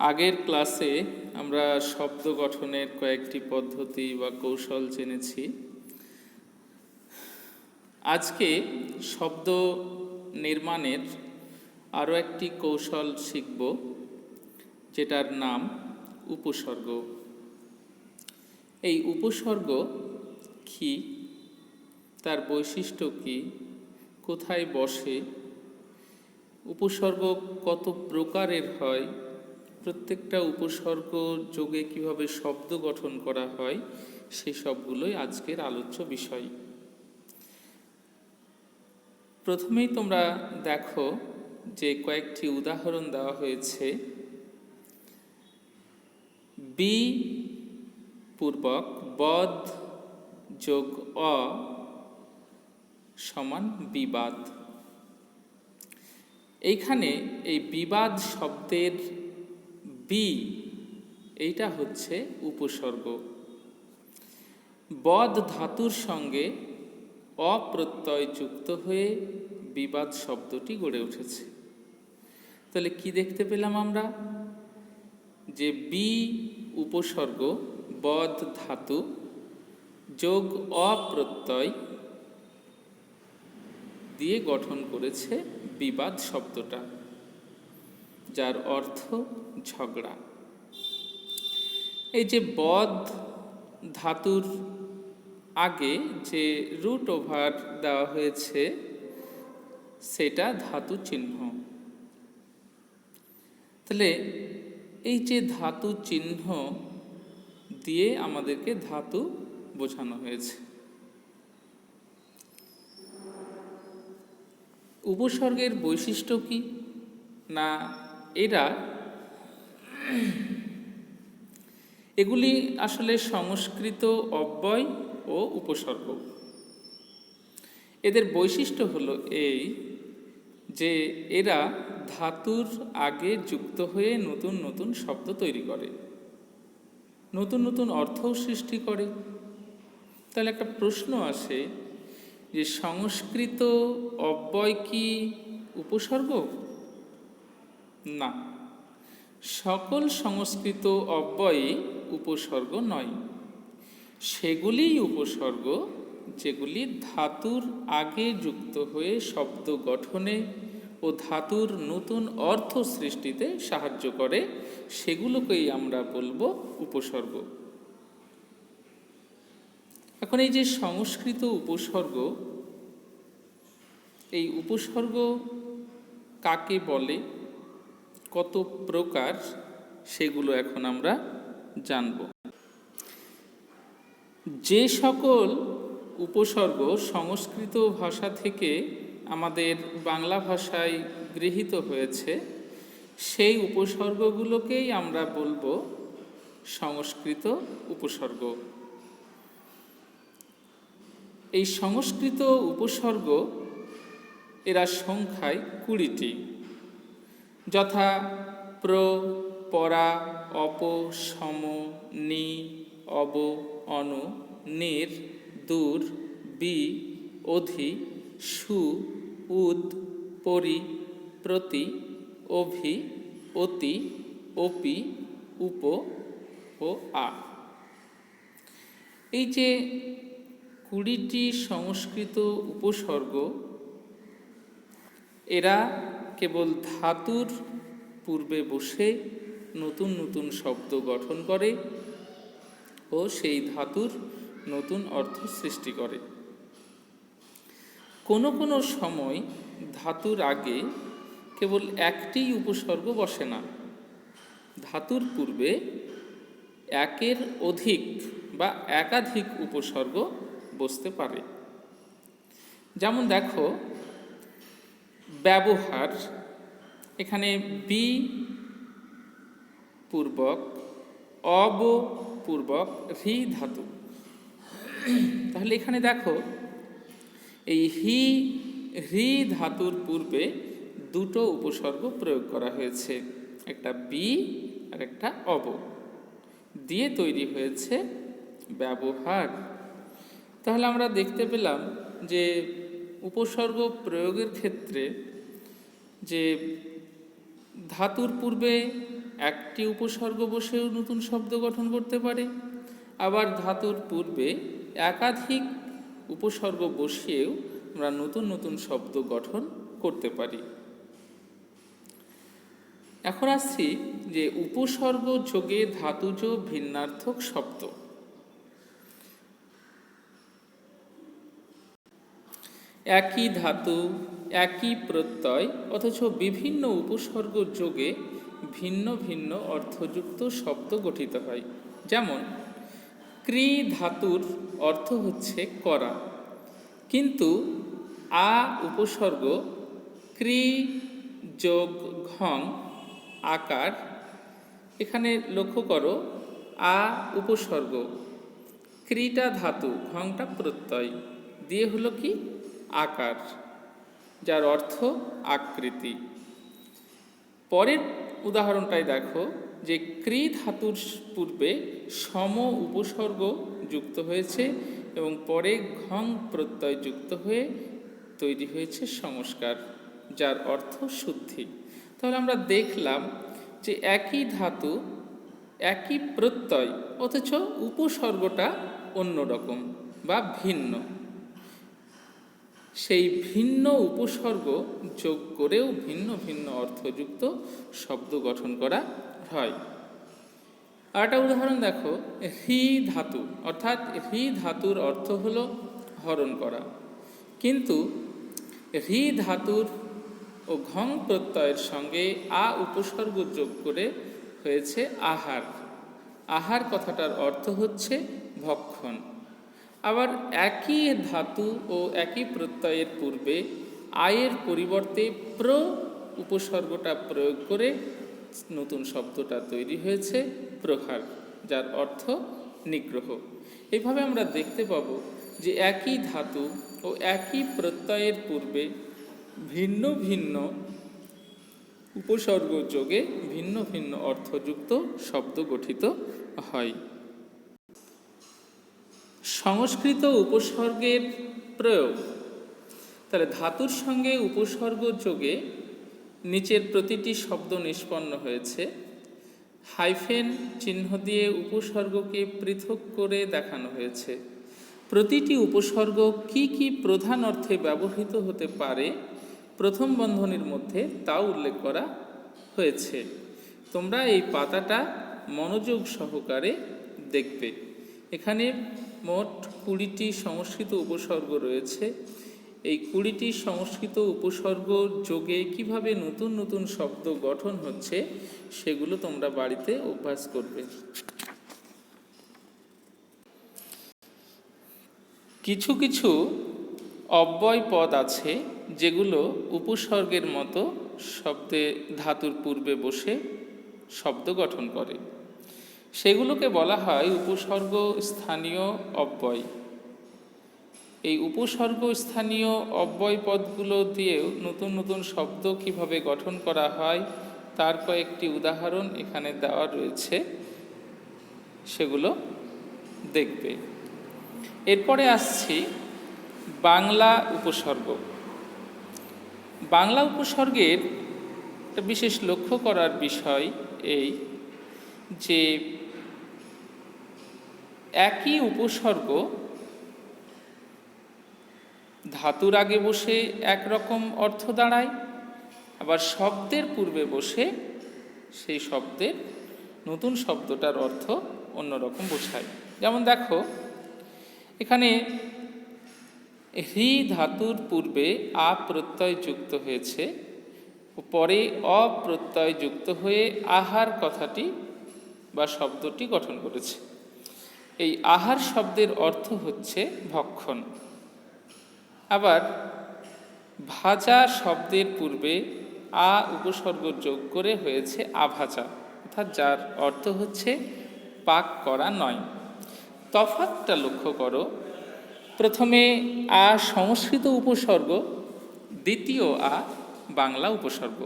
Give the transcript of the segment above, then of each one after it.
আগের ক্লাসে আমরা শব্দ গঠনের কয়েকটি পদ্ধতি বা কৌশল জেনেছি। আজকে শব্দ নির্মাণের আরও একটি কৌশল শিখব, যেটার নাম উপসর্গ। এই উপসর্গ কী, তার বৈশিষ্ট্য কী, কোথায় বসে, উপসর্গ কত প্রকারের হয়, প্রত্যেকটা উপসর্গ যোগে কিভাবে শব্দ গঠন করা হয়, সেই সবগুলোই আজকের আলোচ্য বিষয়। প্রথমেই তোমরা দেখো যে কয়েকটি উদাহরণ দেওয়া হয়েছে। বি পূর্বক বদ যোগ অ সমান বিবাদ। এইখানে এই বিবাদ শব্দের বি, এইটা হচ্ছে উপসর্গ। বদ ধাতুর সঙ্গে অপ্রত্যয় যুক্ত হয়ে বিবাদ শব্দটি গড়ে উঠেছে। তাহলে কি দেখতে পেলাম আমরা? যে বি উপসর্গ বদ ধাতু যোগ অপ্রত্যয় দিয়ে গঠন করেছে বিবাদ শব্দটা, যার অর্থ ঝগড়া। এই যে বদ ধাতুর আগে যে রুট ওভার দেওয়া হয়েছে, সেটা ধাতু চিহ্ন। তাহলে এই যে ধাতু চিহ্ন দিয়ে আমাদেরকে ধাতু বোঝানো হয়েছে। উপসর্গের বৈশিষ্ট্য কি না, এগুলি আসলে সংস্কৃত অব্যয় ও উপসর্গ। এদের বৈশিষ্ট্য হলো এই যে এরা ধাতুর আগে যুক্ত হয়ে নতুন নতুন শব্দ তৈরি করে, নতুন নতুন অর্থও সৃষ্টি করে। তাহলে একটা প্রশ্ন আসে যে সংস্কৃত অব্যয় কি উপসর্গ? না, সকল সংস্কৃত অব্যয়ই উপসর্গ নয়। সেগুলিই উপসর্গ যেগুলি ধাতুর আগে যুক্ত হয়ে শব্দ গঠনে ও ধাতুর নতুন অর্থ সৃষ্টিতে সাহায্য করে, সেগুলোকেই আমরা বলবো উপসর্গ। এখন এই যে সংস্কৃত উপসর্গ, এই উপসর্গ কাকে বলে, কত প্রকার, সেগুলো এখন আমরা জানব। যে সকল উপসর্গ সংস্কৃত ভাষা থেকে আমাদের বাংলা ভাষায় গৃহীত হয়েছে, সেই উপসর্গগুলোকেই আমরা বলবো সংস্কৃত উপসর্গ। এই সংস্কৃত উপসর্গ এরা সংখ্যায় 20টি, যথা প্র, পরা, অপ, সম, নি, অব, অনু, নির, দূর, বি, অধি, সু, উদ, পরি, প্রতি, অভি, অতি, অপি, উপ ও আ। এই যে 20টি সংস্কৃত উপসর্গ, এরা কেবল ধাতুর পূর্বে বসে নতুন নতুন শব্দ গঠন করে ও সেই ধাতুর নতুন অর্থ সৃষ্টি করে। কোনো কোনো সময় ধাতুর আগে কেবল একটি উপসর্গ বসে না, ধাতুর পূর্বে একের অধিক বা একাধিক উপসর্গ বসতে পারে। যেমন দেখো, ব্যবহার, এখানে বি পূর্বক অব পূর্বক হি ধাতু। তাহলে এখানে দেখো, এই হি ধাতুর পূর্বে দুটো উপসর্গ প্রয়োগ করা হয়েছে, একটা বি আর একটা অব, দিয়ে তৈরি হয়েছে ব্যবহার। তাহলে আমরা দেখতে পেলাম যে উপসর্গ প্রয়োগের ক্ষেত্রে যে ধাতুর পূর্বে একটি উপসর্গ বসেও নতুন শব্দ গঠন করতে পারে, আবার ধাতুর পূর্বে একাধিক উপসর্গ বসিয়েও আমরা নতুন নতুন শব্দ গঠন করতে পারি। এখন আসছি যে উপসর্গ যোগে ধাতুজ ভিন্নার্থক শব্দ। একই ধাতু, একই প্রত্যয়, অথচ বিভিন্ন উপসর্গ যোগে ভিন্ন ভিন্ন অর্থযুক্ত শব্দ গঠিত হয়। যেমন ক্রি ধাতুর অর্থ হচ্ছে করা, কিন্তু আ উপসর্গ ক্রি যোগ ঘং আকার, এখানে লক্ষ্য করো আ উপসর্গ, ক্রিটা ধাতু, ঘংটা প্রত্যয়, দিয়ে হলো কি আকার, যার অর্থ আকৃতি। পরের উদাহরণটাই দেখো যে ক্রি ধাতুর পূর্বে সম উপসর্গ যুক্ত হয়েছে এবং পরে ঘং প্রত্যয় যুক্ত হয়ে তৈরি হয়েছে সংস্কার, যার অর্থ শুদ্ধি। তাহলে আমরা দেখলাম যে একই ধাতু, একই প্রত্যয়, অথচ উপসর্গটা অন্যরকম বা ভিন্ন। সেই ভিন্ন উপসর্গ যোগ করেও ভিন্ন ভিন্ন অর্থযুক্ত শব্দ গঠন করা হয়। আর একটা উদাহরণ দেখো, হ্রি ধাতু, অর্থাৎ হ্রি ধাতুর অর্থ হলো হরণ করা, কিন্তু হ্রি ধাতুর ও ঘং প্রত্যয়ের সঙ্গে আ উপসর্গ যোগ করে হয়েছে আহার। আহার কথাটার অর্থ হচ্ছে ভক্ষণ। আবার একই ধাতু ও একই প্রত্যয়ের পূর্বে আয়ের পরিবর্তে প্র উপসর্গটা প্রয়োগ করে নতুন শব্দটা তৈরি হয়েছে প্রহার, যার অর্থ নিগ্রহ। এইভাবে আমরা দেখতে পাব যে একই ধাতু ও একই প্রত্যয়ের পূর্বে ভিন্ন ভিন্ন উপসর্গ যোগে ভিন্ন ভিন্ন অর্থযুক্ত শব্দ গঠিত হয়। সংস্কৃত উপসর্গের প্রয়োগ। তাহলে ধাতুর সঙ্গে উপসর্গ যোগে নিচের প্রতিটি শব্দ নিষ্পন্ন হয়েছে। হাইফেন চিহ্ন দিয়ে উপসর্গকে পৃথক করে দেখানো হয়েছে। প্রতিটি উপসর্গ কি কি প্রধান অর্থে ব্যবহৃত হতে পারে প্রথম বন্ধনীর মধ্যে তাও উল্লেখ করা হয়েছে। তোমরা এই পাতাটা মনোযোগ সহকারে দেখবে। এখানে মোট 20টি সংস্কৃত উপসর্গ রয়েছে। এই 20টি সংস্কৃত উপসর্গ যোগে কিভাবে নতুন নতুন শব্দ গঠন হচ্ছে সেগুলো তোমরা বাড়িতে অভ্যাস করবে। কিছু কিছু অব্যয় পদ আছে যেগুলো উপসর্গের মতো শব্দে ধাতুর পূর্বে বসে শব্দ গঠন করে, সেগুলোকে বলা হয় উপসর্গ স্থানীয় অব্যয়। এই উপসর্গ স্থানীয় অব্যয় পদগুলো দিয়েও নতুন নতুন শব্দ কিভাবে গঠন করা হয় তার কয়েকটি উদাহরণ এখানে দেওয়া রয়েছে, সেগুলো দেখবে। এরপরে আসছি বাংলা উপসর্গ। বাংলা উপসর্গের একটা বিশেষ লক্ষ্য করার বিষয় এই যে একই উপসর্গ ধাতুর আগে বসে একরকম অর্থ দাঁড়ায়, আবার শব্দের পূর্বে বসে সেই শব্দের নতুন শব্দটার অর্থ অন্যরকম বোঝায়। যেমন দেখো এখানে হ্রি ধাতুর পূর্বে আ প্রত্যয় যুক্ত হয়েছে, পরে অপ্রত্যয় যুক্ত হয়ে আহার কথাটি বা শব্দটি গঠন করেছে। এই আহার শব্দের অর্থ হচ্ছে ভক্ষণ। আবার ভাজা শব্দের পূর্বে আ উপসর্গ যোগ করে হয়েছে আভাজা, অর্থাৎ যার অর্থ হচ্ছে পাক করা নয়। তফাৎটা লক্ষ্য করো, প্রথমে আ সংস্কৃত উপসর্গ, দ্বিতীয় আ বাংলা উপসর্গ।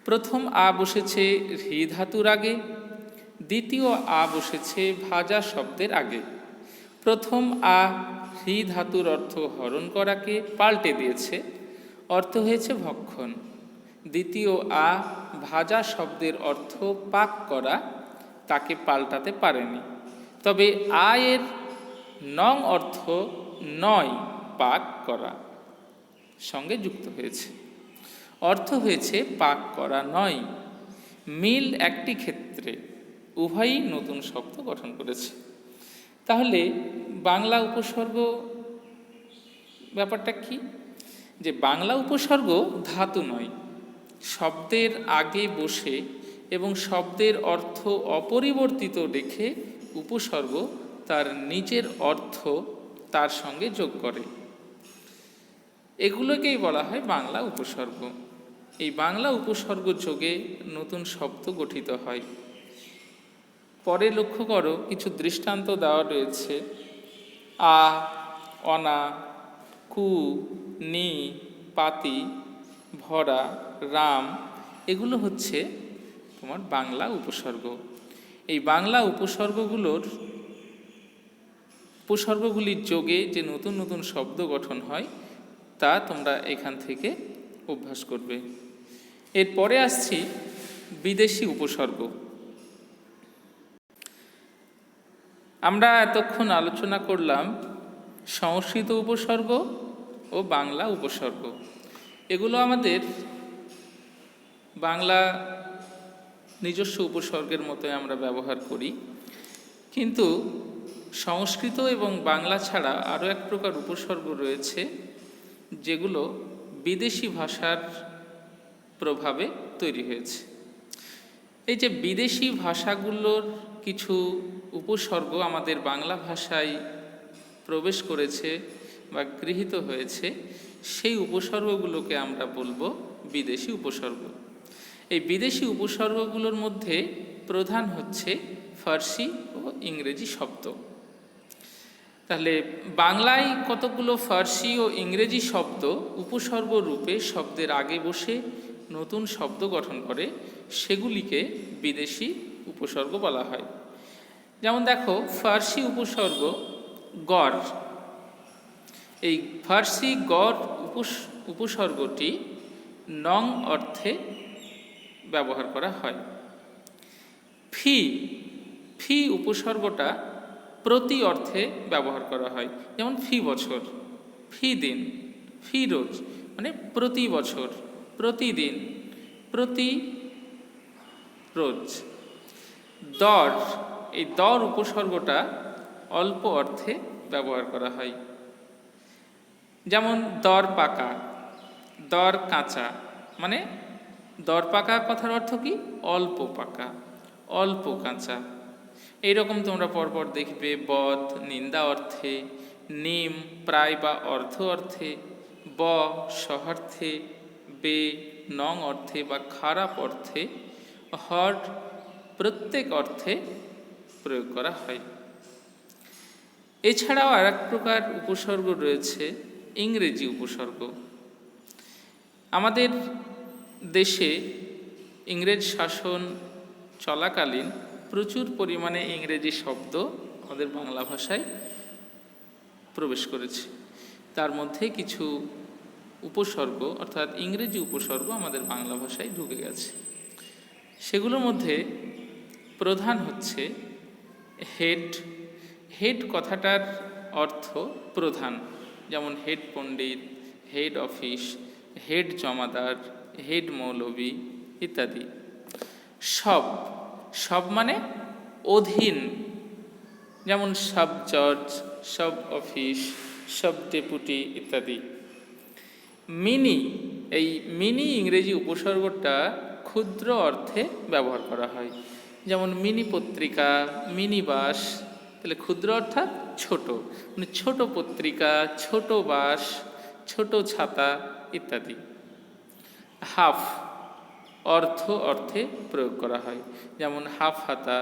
প্রথম আ বসেছে হ্রি ধাতুর আগে, দ্বিতীয় আ বসেছে ভাজা শব্দের আগে। প্রথম আ হ্রি ধাতুর অর্থ হরণ করাকে পাল্টে দিয়েছে, অর্থ হয়েছে ভক্ষণ। দ্বিতীয় আ ভাজা শব্দের অর্থ পাক করা তাকে পাল্টাতে পারেনি। তবে আয়ের নং অর্থ নয় পাক করা সঙ্গে যুক্ত হয়েছে, অর্থ হয়েছে পাক করা নয়। মিল একটি ক্ষেত্রে উভয়ই নতুন শব্দ গঠন করেছে। তাহলে বাংলা উপসর্গ ব্যাপারটা কি? যে বাংলা উপসর্গ ধাতু নয়, শব্দের আগে বসে এবং শব্দের অর্থ অপরিবর্তিত রেখে উপসর্গ তার নিজের অর্থ তার সঙ্গে যোগ করে। এগুলোকেই বলা হয় বাংলা উপসর্গ। এই বাংলা উপসর্গ যোগে নতুন শব্দ গঠিত হয়। পরে লক্ষ্য করো, কিছু দৃষ্টান্ত দেওয়া রয়েছে। আ, অনা, কু, নি, পাতি, ভরা, রাম, এগুলো হচ্ছে তোমার বাংলা উপসর্গ। এই বাংলা উপসর্গগুলির যোগে যে নতুন নতুন শব্দ গঠন হয় তা তোমরা এখান থেকে অভ্যাস করবে। এরপরে আসছি বিদেশি উপসর্গ। আমরা এতক্ষণ আলোচনা করলাম সংস্কৃত উপসর্গ ও বাংলা উপসর্গ। এগুলো আমাদের বাংলা নিজস্ব উপসর্গের মতোই আমরা ব্যবহার করি, কিন্তু সংস্কৃত এবং বাংলা ছাড়া আরও এক প্রকার উপসর্গ রয়েছে যেগুলো বিদেশি ভাষার প্রভাবে তৈরি হয়েছে। এই যে বিদেশি ভাষাগুলোর কিছু উপসর্গ আমাদের বাংলা ভাষায় প্রবেশ করেছে বা গৃহীত হয়েছে, সেই উপসর্গগুলোকে আমরা বলবো বিদেশি উপসর্গ। এই বিদেশি উপসর্গগুলোর মধ্যে প্রধান হচ্ছে ফার্সি ও ইংরেজি শব্দ। তাহলে বাংলায় কতগুলো ফার্সি ও ইংরেজি শব্দ উপসর্গ রূপে শব্দের আগে বসে নতুন শব্দ গঠন করে, সেগুলিকে বিদেশি উপসর্গ বলা হয়। যেমন দেখো, ফার্সি উপসর্গ গড়। এই ফার্সি গড় উপসর্গটি নং অর্থে ব্যবহার করা হয়। ফি, ফি উপসর্গটা প্রতি অর্থে ব্যবহার করা হয়। যেমন ফি বছর, ফি দিন, ফি রোজ, মানে প্রতি বছর, প্রতিদিন, প্রতি রোজ। দর, এই দর উপসর্গটা অল্প অর্থে ব্যবহার করা হয়। যেমন দর পাকা, দর কাঁচা, মানে দর পাকা কথার অর্থ কি? অল্প পাকা, অল্প কাঁচা। এইরকম তোমরা পরপর দেখবে বধ নিন্দা অর্থে, নিম প্রায় বা অর্ধ অর্থে, ব সহার্থে, বে নং অর্থে বা খারাপ অর্থে, হট প্রত্যেক অর্থে প্রয়োগ করা হয়। এছাড়াও আর এক প্রকার উপসর্গ রয়েছে ইংরেজি উপসর্গ। আমাদের দেশে ইংরেজ শাসন চলাকালীন প্রচুর পরিমাণে ইংরেজি শব্দ আমাদের বাংলা ভাষায় প্রবেশ করেছে। তার মধ্যে কিছু উপসর্গ অর্থাৎ ইংরেজি উপসর্গ আমাদের বাংলা ভাষায় ঢুকে গেছে। সেগুলোর মধ্যে প্রধান হচ্ছে হেড। হেড কথাটার অর্থ প্রধান, যেমন হেড পণ্ডিত, হেড অফিস, হেড জমাদার, হেড মৌলবি ইত্যাদি। সব, সব মানে অধীন, যেমন সাব জজ, সাব অফিস, সাব ডেপুটি ইত্যাদি। মিনি, এই মিনি ইংরেজি উপসর্গটা ক্ষুদ্র অর্থে ব্যবহার করা হয়। যেমন মিনি পত্রিকা, মিনি বাস, তাহলে ক্ষুদ্র অর্থাৎ ছোট, মানে ছোট পত্রিকা, ছোট বাস, ছোট ছাতা ইত্যাদি। হাফ, অর্থ অর্থে প্রয়োগ করা হয়। যেমন হাফ হাতা,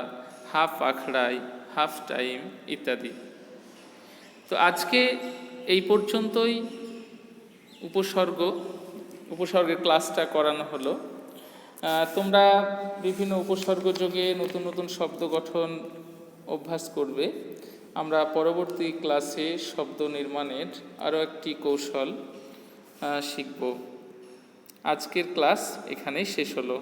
হাফ আখড়াই, হাফ টাইম ইত্যাদি। তো আজকে এই পর্যন্তই উপসর্গের ক্লাসটা করানো হলো। তোমরা বিভিন্ন উপসর্গ যোগে নতুন নতুন শব্দ গঠন অভ্যাস করবে। আমরা পরবর্তী ক্লাসে শব্দ নির্মাণের আরও একটি কৌশল শিখব। আজকের ক্লাস এখানেই শেষ হলো।